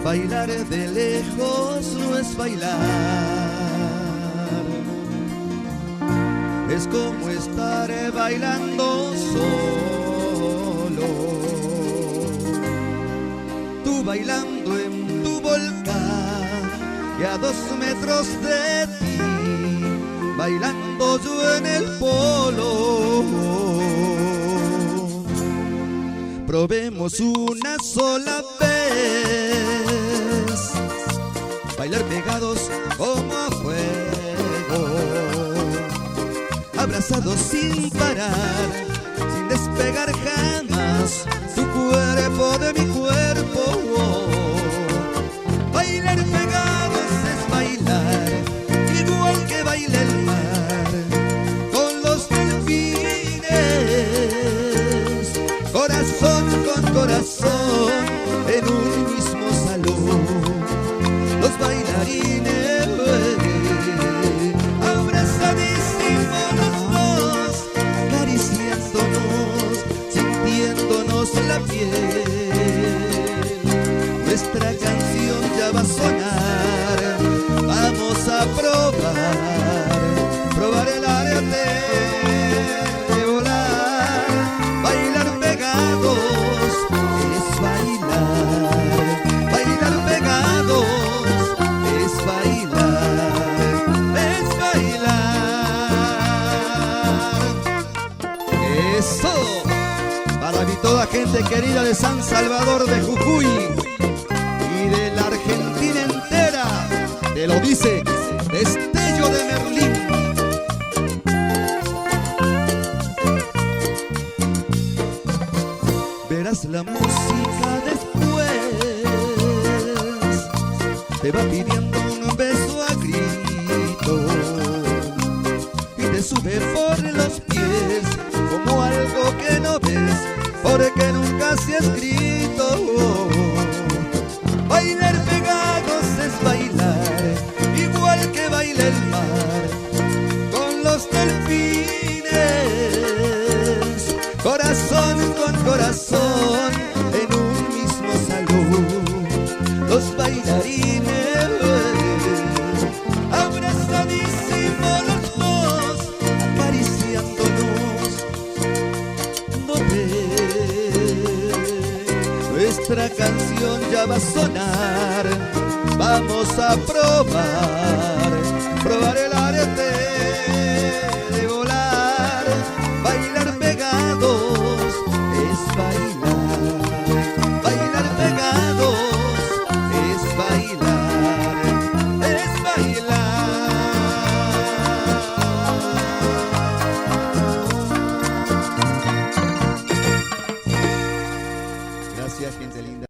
Bailar de lejos no es bailar, es como estar bailando solo. Tú bailando en tu volcán y a 2 metros de ti, bailando yo en el polo. Probemos una sola vez bailar pegados como a fuego, abrazados sin parar, sin despegar jamás tu cuerpo de mi cuerpo. Bailar pegados es bailar igual que baila el mar con los delfines, corazón con corazón en un mismo salón. Los bailarines abrazadísimos los dos, acariciándonos, sintiéndonos la piel. Nuestra canción ya va a sonar, vamos a probar el arte de volar. Bailar pegados es bailar, bailar pegados es bailar, es bailar. Eso, para mí toda gente querida de San Salvador de Jujuy y de la Argentina entera, te lo dice Destello de Merlín. Verás la música después, te va pidiendo un beso a grito y te sube por los pies como algo que no ves, porque nunca se ha escrito. Bailar pegados es bailar igual que baila el mar con los delfines, corazón con corazón en un mismo salón. Los bailarines abrazadísimos los dos, acariciándonos. No ves, nuestra canción ya va a sonar, vamos a probar el